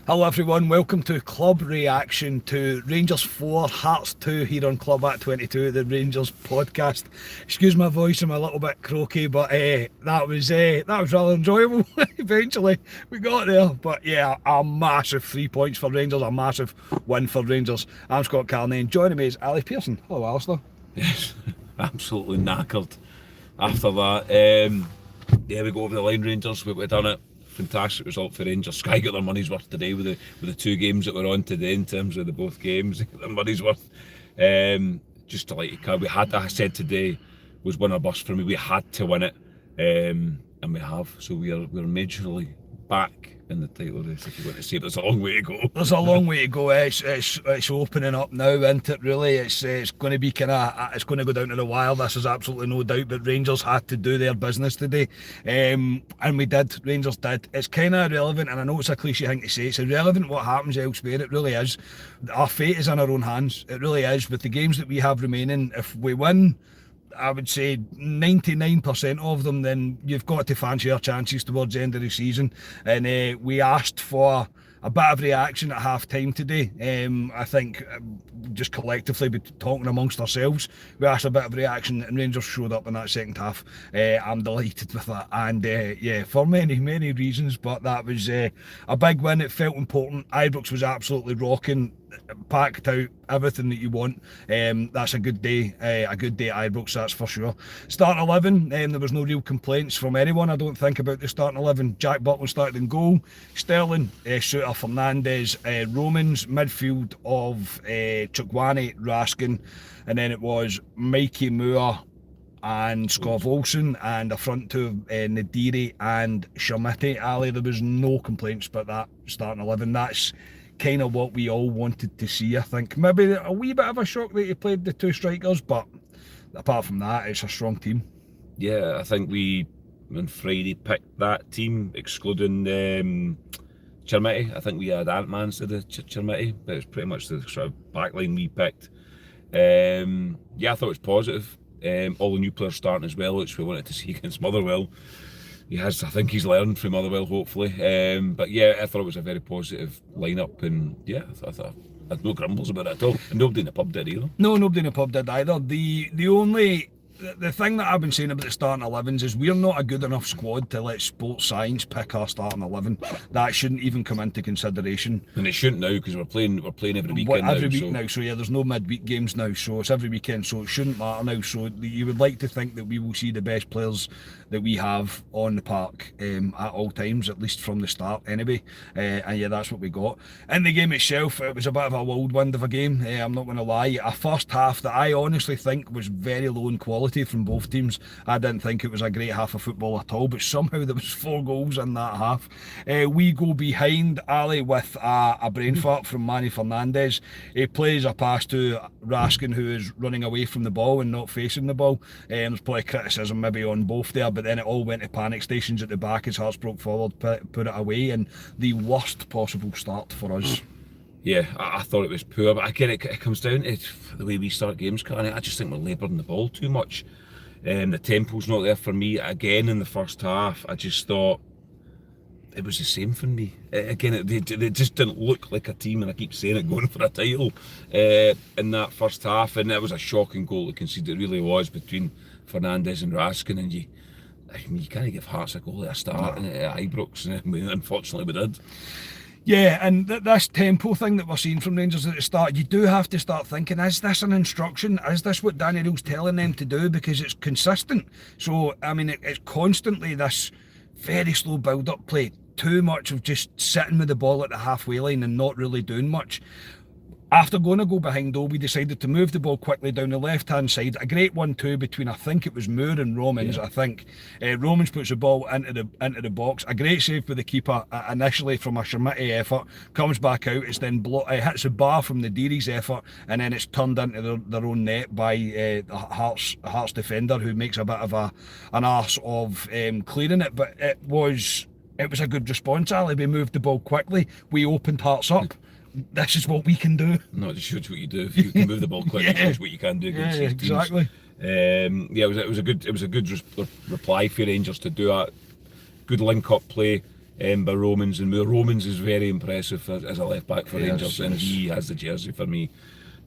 Hello everyone, welcome to Club Reaction to Rangers 4, Hearts 2 here on Club at 22, the Rangers podcast. Excuse my voice, I'm a little bit croaky, but that was rather enjoyable. Eventually we got there, but yeah, a massive 3 points for Rangers, a massive win for Rangers. I'm Scott Carney and joining me is Ali Pearson. Hello Alistair. Yes, absolutely knackered after that. Yeah, we go over the line, Rangers, we've done it. Fantastic result for Rangers. Sky got their money's worth today with the two games that were on today in terms of the both games. They got their money's worth. Just to like we had, I said today was win or bust for me. We had to win it, and we have. So we're majorly back in the title race. If you want to say, there's a long way to go. There's a long way to go. It's opening up now, isn't it? Really, it's going to be it's going to go down to the wire. This is absolutely no doubt. But Rangers had to do their business today, and we did. Rangers did. It's kind of irrelevant, and I know it's a cliche thing to say. It's irrelevant what happens elsewhere. It really is. Our fate is in our own hands. It really is. With the games that we have remaining, if we win, I would say 99% of them, then you've got to fancy our chances towards the end of the season. And we asked for a bit of reaction at half time today. I think just collectively talking amongst ourselves, we asked a bit of reaction and Rangers showed up in that second half. I'm delighted with that, and yeah, for many reasons, but that was a big win. It felt important. Ibrox was absolutely rocking, packed out, everything that you want. That's a good day at Ibrox, that's for sure. Starting 11, there was no real complaints from anyone, I don't think, about the starting 11. Jack Butland started in goal, Sterling, Suter, Fernandez, Romans, midfield of Chukwueze, Raskin, and then it was Mikey Moore and Skov Olsen, and a front two of Nadiri and Shamiti. Ali, there was no complaints about that starting 11. That's kind of what we all wanted to see, I think. Maybe a wee bit of a shock that he played the two strikers, but apart from that, it's a strong team. Yeah, I think we on Friday picked that team, excluding Chermiti. I think we had Ant-Man instead of Chermiti, but it's pretty much the sort of backline we picked. Yeah, I thought it was positive. All the new players starting as well, which we wanted to see against Motherwell. I think he's learned from Motherwell, hopefully. But yeah, I thought it was a very positive lineup, and yeah, I thought I had no grumbles about it at all. And nobody in the pub did either. No, nobody in the pub did either. The thing that I've been saying about the starting 11s is we're not a good enough squad to let sports science pick our starting 11. That shouldn't even come into consideration. And it shouldn't now, because we're playing every weekend now. Every week now, so yeah, there's no midweek games now, so it's every weekend, so it shouldn't matter now. So you would like to think that we will see the best players that we have on the park at all times, at least from the start anyway. And yeah, that's what we got. In the game itself, it was a bit of a whirlwind of a game, I'm not going to lie. A first half that I honestly think was very low in quality from both teams. I didn't think it was a great half of football at all, but somehow there was 4 goals in that half. We go behind, Ali, with a brain fart from Manny Fernandez. He plays a pass to Raskin, who is running away from the ball and not facing the ball. There's probably criticism maybe on both there, but then it all went to panic stations at the back as Hearts broke forward, put it away, and the worst possible start for us. Yeah, I thought it was poor, but again, it comes down to the way we start games, Carney. I just think we're labouring the ball too much. The tempo's not there for me. Again, in the first half, I just thought it was the same for me. Again, they just didn't look like a team, and I keep saying it, going for a title in that first half. And it was a shocking goal to concede. It really was, between Fernandez and Raskin, and you can't give Hearts a goal at a start at Ibrox, and unfortunately we did. Yeah, and this tempo thing that we're seeing from Rangers at the start, you do have to start thinking, is this an instruction? Is this what Danny Rill's telling them to do? Because it's consistent. So, I mean, it's constantly this very slow build-up play. Too much of just sitting with the ball at the halfway line and not really doing much. After going to go behind though, we decided to move the ball quickly down the left-hand side. A great 1-2 between, I think it was Moore and Romans, yeah. I think. Romans puts the ball into the box. A great save by the keeper initially from a Shamiti effort. Comes back out, it's then hits the bar from the Nadiri's effort, and then it's turned into their own net by the Hearts defender, who makes a bit of an arse of clearing it. But it was a good response, Ali. We moved the ball quickly. We opened Hearts up. This is what we can do. No, it just shows what you do. If you can move the ball quickly, yeah. It shows what you can do against these teams. Exactly. Yeah, it was a good reply for Rangers to do that. Good link-up play. by Romans, and Romans is very impressive as a left back for Rangers, Yes, and yes. he has the jersey for me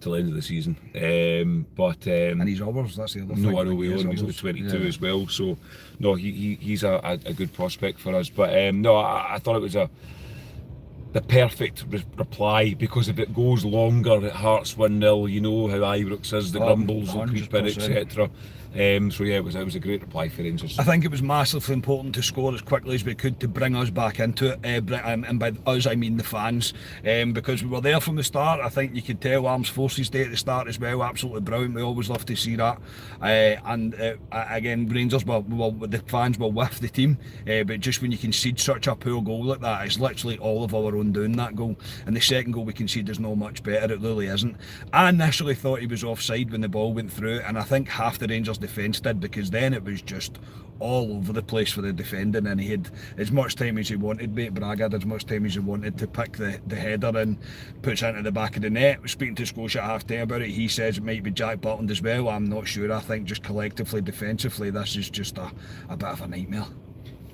till the end of the season. And he's ours, that's the other thing. No, I know we own him. He's only 22 as well, so no, he's a good prospect for us. But no, I thought it was the perfect reply, because if it goes longer at Hearts 1-0, you know how Ibrox is, the grumbles will creep in, 100%. etc. So yeah, it was a great reply for Rangers. I think it was massively important to score as quickly as we could to bring us back into it, and by us I mean the fans, because we were there from the start. I think you could tell Armed Forces Day at the start as well, absolutely brilliant. We always love to see that, and again, Rangers the fans were with the team, but just when you concede such a poor goal like that, it's literally all of our own doing, that goal. And the second goal we conceded is not much better, it really isn't. I initially thought he was offside when the ball went through, and I think half the Rangers defence did, because then it was just all over the place for the defending, and he had as much time as he wanted. Mate Braga had as much time as he wanted to pick the header and puts it into the back of the net. Speaking to Scotia at half time about it, he says it might be Jack Butland as well. I'm not sure. I think just collectively defensively this is just a bit of a nightmare.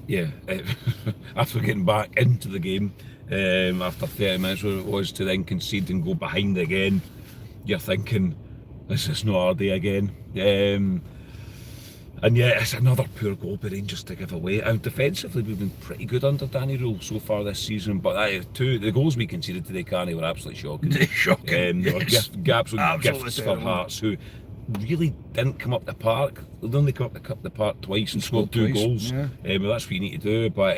Yeah, after getting back into the game after 30 minutes where it was, to then concede and go behind again, you're thinking, this is not our day again. And yeah, it's another poor goal by Rangers to give away. And defensively, we've been pretty good under Danny Rule so far this season. But the goals we conceded today, Carney, were absolutely shocking. Shocking. They were absolute gifts for terrible. Hearts, who really didn't come up the park. They only come up the park twice and scored two twice, goals. yeah. Well, that's what you need to do. But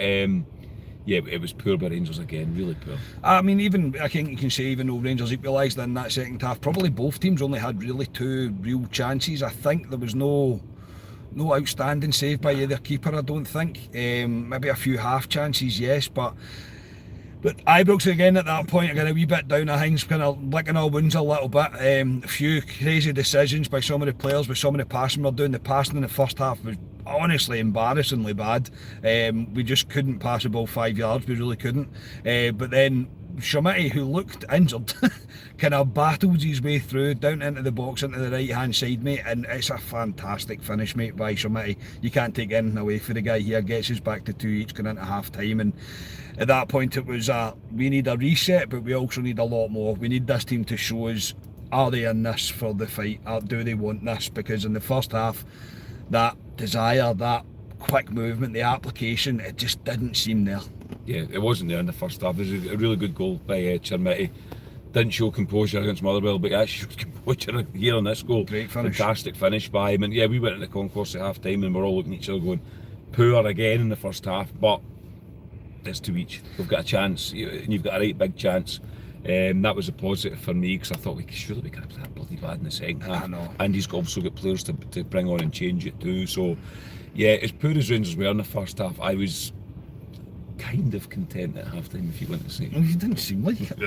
yeah, it was poor by Rangers again, really poor. I mean, even I think you can say, even though Rangers equalised in that second half, probably both teams only had really two real chances. I think there was no outstanding save by either keeper, I don't think. Maybe a few half chances, yes, but Ibrox again at that point again a wee bit down. I think kind of licking our wounds a little bit. A few crazy decisions by some of the players, with some of the passing we're doing. The passing in the first half was honestly embarrassingly bad. We just couldn't pass the ball 5 yards, we really couldn't. But then Shamiti, who looked injured, kind of battled his way through down into the box, into the right hand side, mate, and it's a fantastic finish, mate, by Shamiti. You can't take anything away for the guy here. Gets us back to 2 each going into half time, and at that point it was we need a reset, but we also need a lot more. We need this team to show us, are they in this for the fight, or do they want this? Because in the first half, that desire, that quick movement, the application, it just didn't seem there. Yeah, it wasn't there in the first half. There's a really good goal by Chermiti. Didn't show composure against Motherwell, but he actually showed composure here on this goal. Great finish. Fantastic finish by him. And yeah, we went in the concourse at half time and we're all looking at each other going, poor again in the first half, but it's to each. We've got a chance, and you've got a right big chance. That was a positive for me, because I thought we could have played that bloody bad in the second half. I know. And he's also got players to bring on and change it too. So yeah, as poor as Rangers were in the first half, I was kind of content at half time, if you want to say. He didn't seem like it.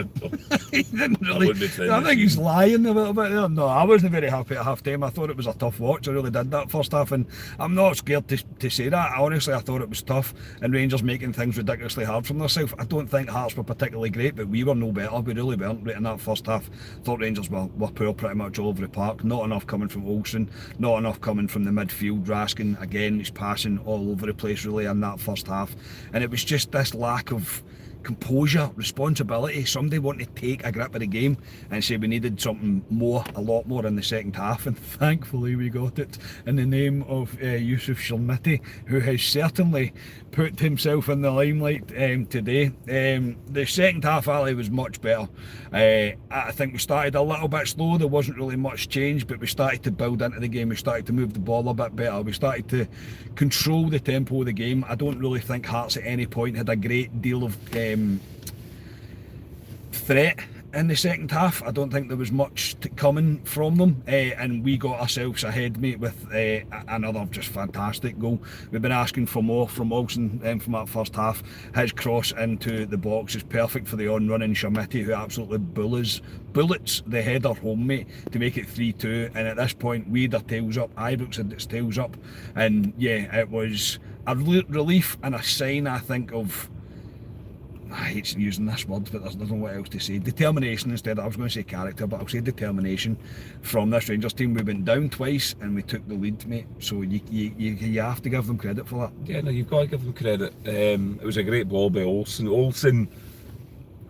He didn't I really. wouldn't be saying I this think he's lying a little bit there. No, I wasn't very happy at half time. I thought it was a tough watch. I really did that first half, and I'm not scared to say that. Honestly, I thought it was tough, and Rangers making things ridiculously hard for themselves. I don't think Hearts were particularly great, but we were no better. We really weren't right in that first half. Thought Rangers were poor pretty much all over the park. Not enough coming from Olsen, not enough coming from the midfield. Raskin, again, he's passing all over the place really in that first half, and it was just this lack of composure, responsibility, somebody wanted to take a grip of the game and say we needed something more, a lot more in the second half, and thankfully we got it in the name of Yusuf Shalmiti, who has certainly put himself in the limelight today. The second half, Ali, was much better. I think we started a little bit slow, there wasn't really much change, but we started to build into the game, we started to move the ball a bit better, we started to control the tempo of the game. I don't really think Hearts at any point had a great deal of threat in the second half. I don't think there was much coming from them, and we got ourselves ahead, mate, with another just fantastic goal. We've been asking for more from Olsen from that first half. His cross into the box is perfect for the on-running Shamiti, who absolutely bullets the header home, mate, to make it 3-2, and at this point we had our tails up, Ibrox had its tails up, and yeah, it was a relief and a sign, I think, of I hate using this word, but there's nothing what else to say. Determination instead. I was going to say character, but I'll say determination from this Rangers team. We went down twice and we took the lead, mate. So you have to give them credit for that. Yeah, no, you've got to give them credit. It was a great ball by Olsen. Olsen,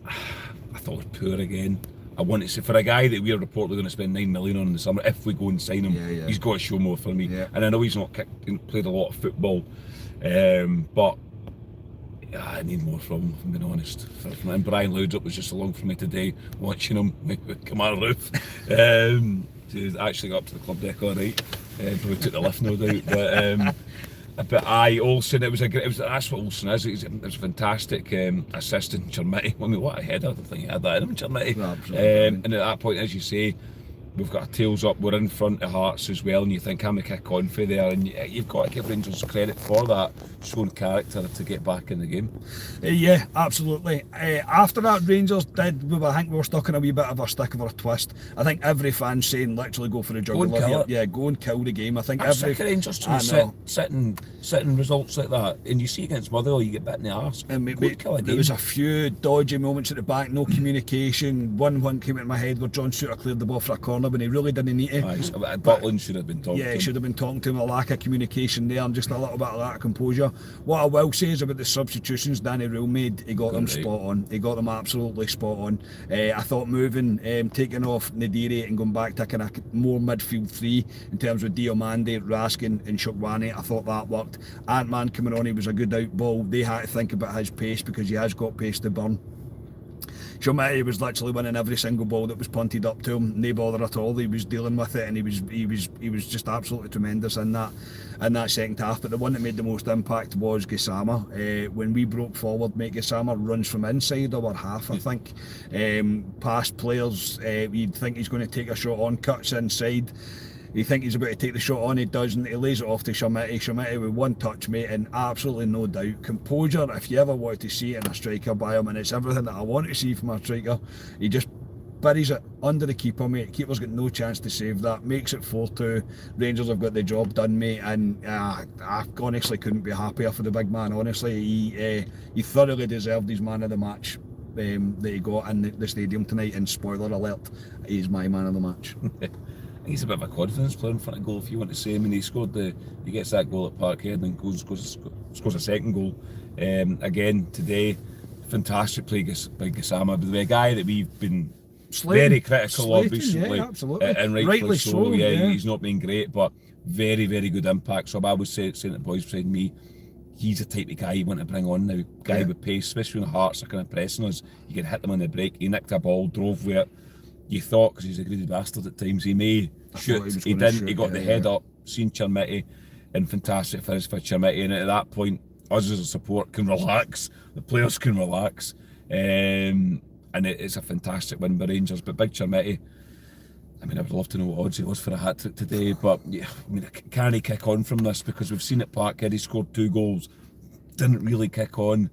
I thought was poor again. I want to say, for a guy that we're reportedly going to spend 9 million on in the summer, if we go and sign him, he's got to show more for me. Yeah. And I know he's not played a lot of football, but I need more from him, if I'm being honest. And Brian Laudrup was just along for me today, watching him with Kamara Roof. He actually got up to the club deck all right. Probably took the lift, no doubt. But Olsen, that's what Olsen is. It was a fantastic assist in Chermiti. I mean, what a header! I don't think he had that in him, Chermiti. And at that point, as you say, we've got our tails up. We're in front of Hearts as well, and you think, can we kick on for there? And you've got to give Rangers credit for that, showing character to get back in the game. Yeah, absolutely. After that, Rangers did. I think we were stuck in a wee bit of a stick of a twist. I think every fan's saying, literally go for the jugular here. Yeah, go and kill the game. I think I'm sick of Rangers sitting results like that, and you see against Motherwell, you get bit in the arse. There was a few dodgy moments at the back, no communication. One came into my head where John Suter cleared the ball for a corner when he really didn't need to. Butland should have been talking to him. Yeah, he should have been talking to him. A lack of communication there and just a little bit of lack of composure. What I will say is about the substitutions Danny Rule made, he got them spot on. He got them absolutely spot on. I thought moving, taking off Nadiri and going back to kind of more midfield three in terms of Diomande, Raskin and Shokwani, I thought that worked. Ant-Man coming on, he was a good out ball. They had to think about his pace because he has got pace to burn. Chermiti was literally winning every single ball that was punted up to him, no bother at all. He was dealing with it, and he was just absolutely tremendous in that second half. But the one that made the most impact was Gassama. When we broke forward, mate, Gassama runs from inside our half, I think, past players. You'd think he's going to take a shot on, cuts inside. You think he's about to take the shot on, he doesn't. He lays it off to Chermiti. Chermiti with one touch, mate, and absolutely no doubt. Composure, if you ever wanted to see it in a striker by him, and it's everything that I want to see from a striker. He just buries it under the keeper, mate. Keeper's got no chance to save that. Makes it 4-2. Rangers have got the job done, mate, and I honestly couldn't be happier for the big man. Honestly, he thoroughly deserved his man of the match that he got in the stadium tonight. And spoiler alert, he's my man of the match. He's a bit of a confidence player in front of goal, if you want to say. I mean, he gets that goal at Parkhead and scores a second goal. Again today, fantastic play by Gassama, but a guy that we've been very critical of recently, yeah, absolutely. And rightly so. Yeah, he's not been great, but very, very good impact. So I was saying to the boys beside me, he's the type of guy you want to bring on now. Guy with pace, especially when the Hearts are kind of pressing us. You can hit them on the break. He nicked a ball, drove with it. You thought, because he's a greedy bastard at times, he may shoot. He didn't. Shoot, he got the head up, seen Chermiti, and fantastic finish for Chermiti. And at that point, us as a support can relax. The players can relax. And it's a fantastic win by Rangers. But big Chermiti, I mean, I would love to know what odds he was for a hat-trick today. But yeah, I mean, can he kick on from this? Because we've seen at Parkhead, he scored 2 goals. Didn't really kick on.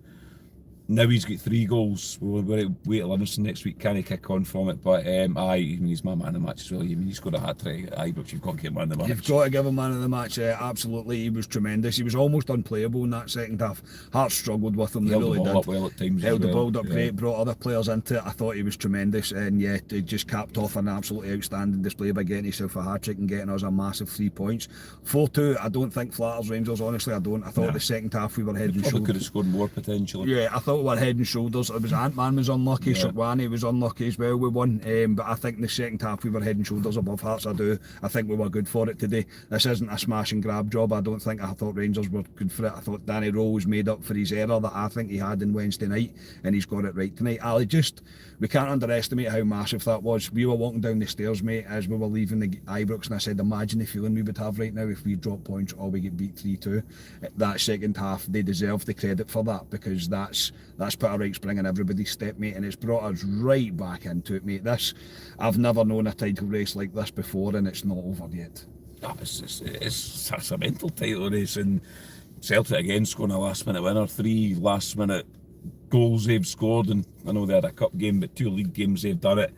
Now he's got 3 goals. We're going to wait till Livingston next week. Can he kick on from it? But I mean, he's my man of the match as well. I mean, he's got a hat-trick at Ibrox. You've got to get man of the match. You've got to give him man of the match. Absolutely, he was tremendous. He was almost unplayable in that second half. Hearts struggled with him. They really did. Up well at times. Held the ball up great. Brought other players into it. I thought he was tremendous, and yeah, he just capped off an absolutely outstanding display by getting himself a hat-trick and getting us a massive 3 points. 4-2. I don't think flatters Rangers. Honestly, I don't. I thought the second half we were head and shoulders. Could have scored more potentially. Yeah, I thought we were head and shoulders. It was Ant-Man was unlucky, Shokwani was unlucky as well. We won, but I think in the second half we were head and shoulders above Hearts. I think we were good for it today. This isn't a smash and grab job. I don't think. I thought Rangers were good for it. I thought Danny Rowe was made up for his error that I think he had on Wednesday night, and he's got it right tonight. We can't underestimate how massive that was. We were walking down the stairs, mate, as we were leaving the Ibrox, and I said, imagine the feeling we would have right now if we drop points or we get beat 3-2. That second half, they deserve the credit for that, because that's put a right spring in everybody's step, mate, and it's brought us right back into it, mate. I've never known a title race like this before, and it's not over yet. It's a mental title race, and Celtic again scoring a last minute winner, 3 last minute goals they've scored, and I know they had a cup game, but 2 league games they've done it.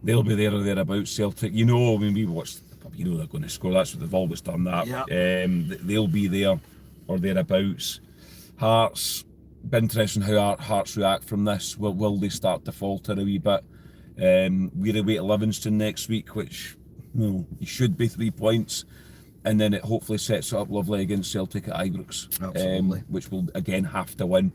They'll be there or thereabouts. Celtic, I mean, we watched the pub, they're going to score. That's what they've always done that. Yep. They'll be there or thereabouts. Hearts, be interesting how our Hearts react from this. Will they start to falter a wee bit? We're away to Livingston next week, which you should be 3 points, and then it hopefully sets it up lovely against Celtic at Ibrox, Absolutely. which we'll again have to win.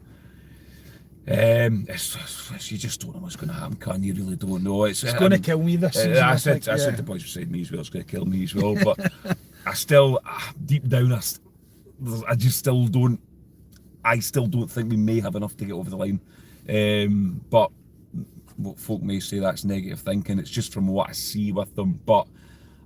You just don't know what's going to happen, can you? Really don't know. It's going to kill me this season. I said the boys were saying me as well. It's going to kill me as well. But I still, deep down, I just still don't. I still don't think we may have enough to get over the line. But what folk may say that's negative thinking. It's just from what I see with them. But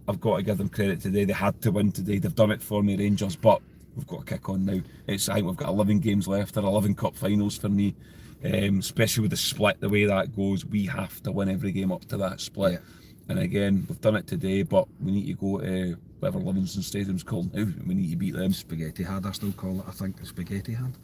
I've got to give them credit today. They had to win today. They've done it for me, Rangers. But we've got to kick on now. I think we've got 11 games left. There are 11 cup finals for me. Especially with the split, the way that goes, we have to win every game up to that split. Yeah. And again, we've done it today, but we need to go to whatever Livingston Stadium's called now. We need to beat them. Spaghetti Hand, I still call it, I think, the Spaghetti Hand.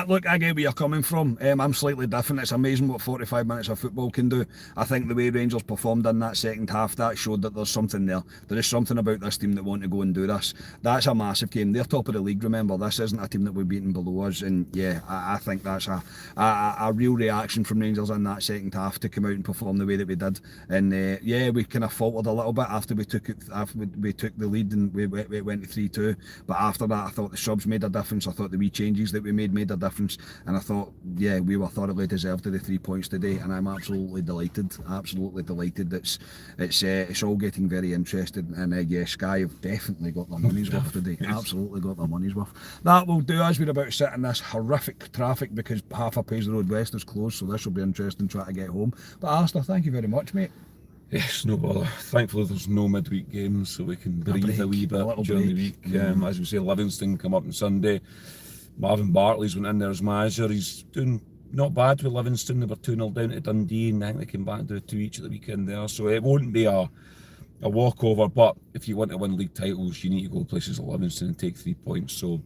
Look, I get where you're coming from. I'm slightly different. It's amazing what 45 minutes of football can do. I think the way Rangers performed in that second half, that showed that there's something there. There is something about this team that want to go and do this. That's a massive game. They're top of the league, remember. This isn't a team that we're beating below us. And yeah, I think that's a real reaction from Rangers in that second half to come out and perform the way that we did. And yeah, we kind of faltered a little bit after we took the lead and we went to 3-2. But after that, I thought the subs made a difference. I thought the wee changes that we made a difference. And I thought, yeah, we were thoroughly deserved of the 3 points today. And I'm absolutely delighted. Absolutely delighted. It's all getting very interesting. And yeah, Sky have definitely got their money's worth today. Absolutely got their money's worth. That will do us. We're about to sit in this horrific traffic because half of Paisley Road West is closed. So this will be interesting trying to get home. But Alistair, thank you very much, mate. Yes, no bother. Thankfully there's no midweek games, so we can breathe a wee bit during the week. As we say, Livingston come up on Sunday. Marvin Bartley's went in there as manager. He's doing not bad with Livingston. They were 2-0 down to Dundee, and I think they came back and did 2 each at the weekend there. So it won't be a walkover, but if you want to win league titles, you need to go places like Livingston and take 3 points. So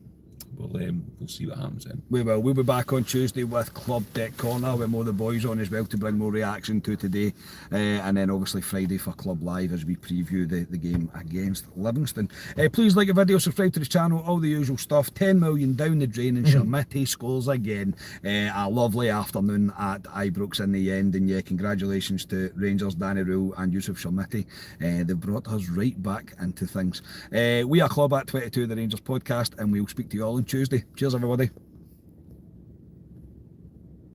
we'll see what happens then. We will. We'll be back on Tuesday with Club Deck Corner with more of the boys on as well to bring more reaction to today, and then obviously Friday for Club Live as we preview the game against Livingston. Please like the video, subscribe to the channel, all the usual stuff. 10 million down the drain and Shermitty scores again. A lovely afternoon at Ibrox in the end, and yeah, congratulations to Rangers, Danny Rule and Yusuf Shermitty. They've brought us right back into things. We are Club at 22, the Rangers podcast, and we'll speak to you all on Tuesday. Cheers everybody.